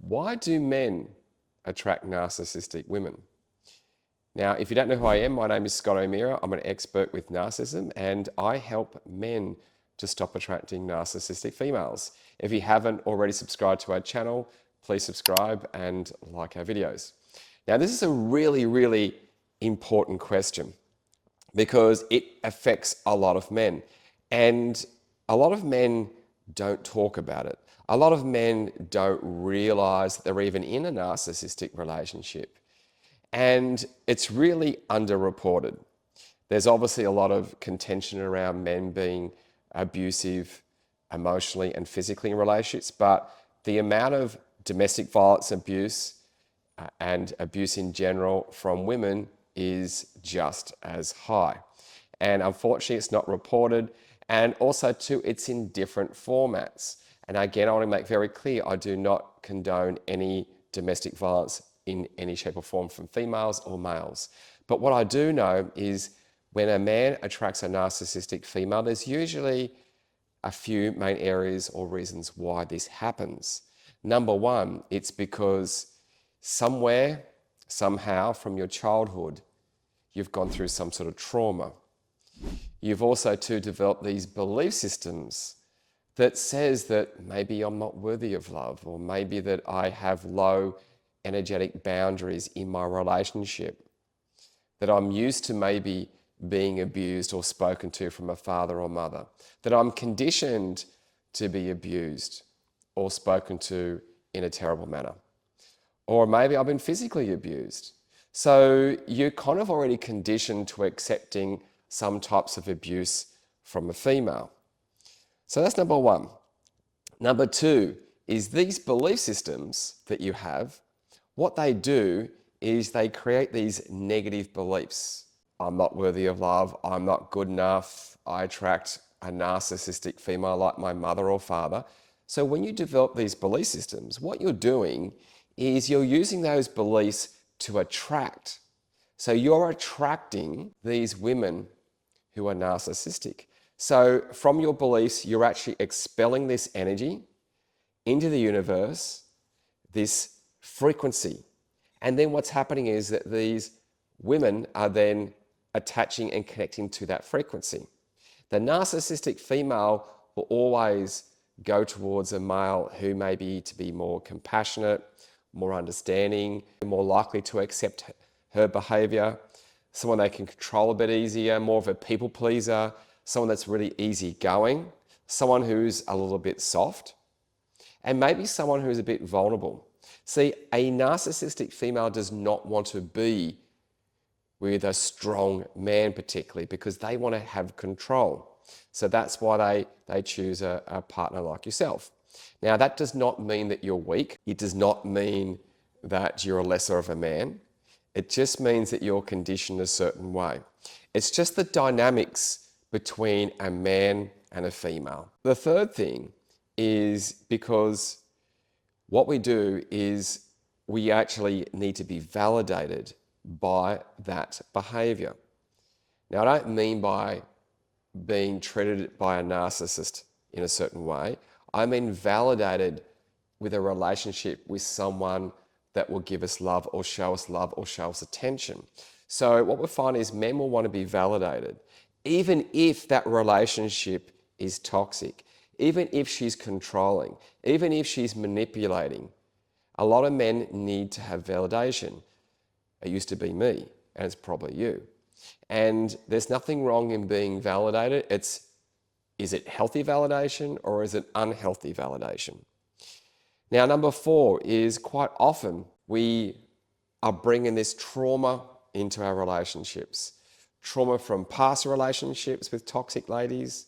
Why do men attract narcissistic women? Now, if you don't know who I am, my name is Scott O'Meara. I'm an expert with narcissism and I help men to stop attracting narcissistic females. If you haven't already subscribed to our channel, please subscribe and like our videos. Now, this is a really important question because it affects a lot of men. And a lot of men don't talk about it. A lot of men don't realize that they're even in a narcissistic relationship. And it's really underreported. There's obviously a lot of contention around men being abusive emotionally and physically in relationships, but the amount of domestic violence abuse and abuse in general from women is just as high. And unfortunately, it's not reported. And also, too, it's in different formats. And again, I want to make very clear, I do not condone any domestic violence in any shape or form from females or males. But what I do know is when a man attracts a narcissistic female, there's usually a few main areas or reasons why this happens. Number one, it's because somewhere, somehow from your childhood, you've gone through some sort of trauma. You've also too developed these belief systems that says that maybe I'm not worthy of love, or maybe that I have low energetic boundaries in my relationship, that I'm used to maybe being abused or spoken to from a father or mother, that I'm conditioned to be abused or spoken to in a terrible manner. Or maybe I've been physically abused. So you're kind of already conditioned to accepting some types of abuse from a female. So that's number one. Number two is these belief systems that you have, what they do is they create these negative beliefs. I'm not worthy of love, I'm not good enough, I attract a narcissistic female like my mother or father. So when you develop these belief systems, what you're doing is you're using those beliefs to attract. So you're attracting these women who are narcissistic. So from your beliefs, you're actually expelling this energy into the universe, this frequency. And then what's happening is that these women are then attaching and connecting to that frequency. The narcissistic female will always go towards a male who may be to be more compassionate, more understanding, more likely to accept her behavior, someone they can control a bit easier, more of a people pleaser, someone that's really easygoing, someone who's a little bit soft, and maybe someone who's a bit vulnerable. See, a narcissistic female does not want to be with a strong man particularly because they want to have control. So that's why they choose a partner like yourself. Now, that does not mean that you're weak. It does not mean that you're a lesser of a man. It just means that you're conditioned a certain way. It's just the dynamics between a man and a female. The third thing is because what we do is we actually need to be validated by that behavior. Now, I don't mean by being treated by a narcissist in a certain way. I mean validated with a relationship with someone that will give us love or show us attention. So what we find is men will want to be validated, even if that relationship is toxic, even if she's controlling, even if she's manipulating. A lot of men need to have validation. It used to be me, and it's probably you. And there's nothing wrong in being validated. Is it healthy validation or is it unhealthy validation? Now, number four is quite often we are bringing this trauma into our relationships. Trauma from past relationships with toxic ladies,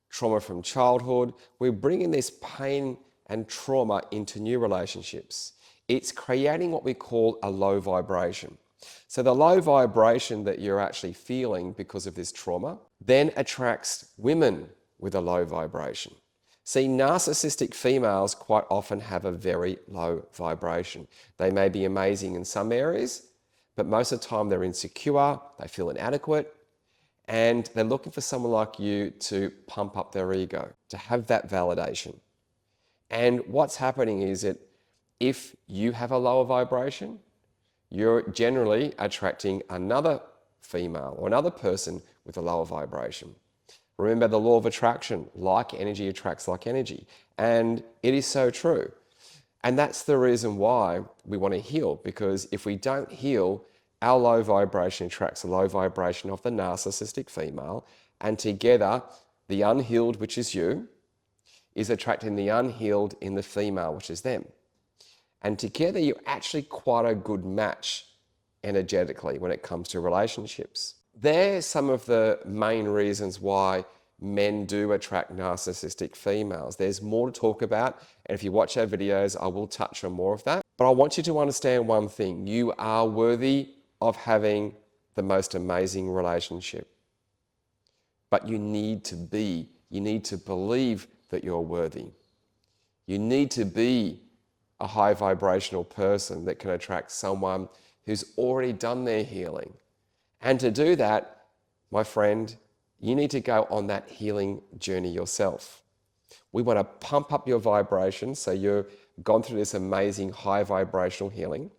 trauma from childhood. We're bringing this pain and trauma into new relationships. It's creating what we call a low vibration. So the low vibration that you're actually feeling because of this trauma then attracts women with a low vibration. See, narcissistic females quite often have a very low vibration. They may be amazing in some areas, but most of the time they're insecure, they feel inadequate, and they're looking for someone like you to pump up their ego, to have that validation. And what's happening is that If you have a lower vibration, you're generally attracting another female or another person with a lower vibration. Remember the law of attraction, like energy attracts like energy. And it is so true. And that's the reason why we want to heal, because if we don't heal, our low vibration attracts the low vibration of the narcissistic female, and together, the unhealed, which is you, is attracting the unhealed in the female, which is them. And together, you're actually quite a good match energetically when it comes to relationships. They're some of the main reasons why men do attract narcissistic females. There's more to talk about, and if you watch our videos, I will touch on more of that. But I want you to understand one thing. You are worthy of having the most amazing relationship. But you need to believe that you're worthy. You need to be a high vibrational person that can attract someone who's already done their healing. And to do that, my friend, you need to go on that healing journey yourself. We want to pump up your vibration so you've gone through this amazing high vibrational healing.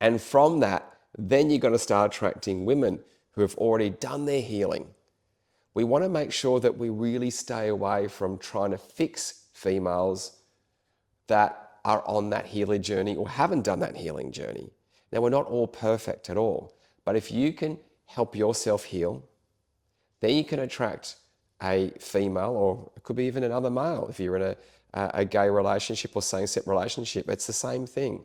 And from that, then you're going to start attracting women who have already done their healing. We want to make sure that we really stay away from trying to fix females that are on that healing journey or haven't done that healing journey. Now, we're not all perfect at all, but if you can help yourself heal, then you can attract a female, or it could be even another male. If you're in a gay relationship or same-sex relationship, it's the same thing.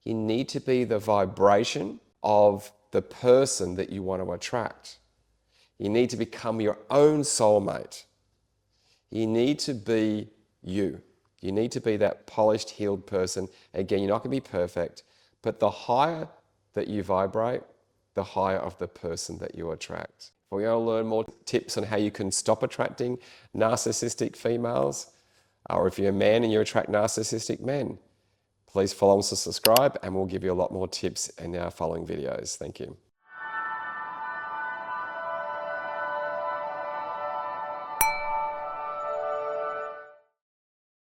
You need to be the vibration of the person that you want to attract. You need to become your own soulmate. You need to be you. You need to be that polished, healed person. Again, you're not going to be perfect, but the higher that you vibrate, the higher of the person that you attract. If we want to learn more tips on how you can stop attracting narcissistic females, or if you're a man and you attract narcissistic men, please follow us and subscribe, and we'll give you a lot more tips in our following videos. Thank you.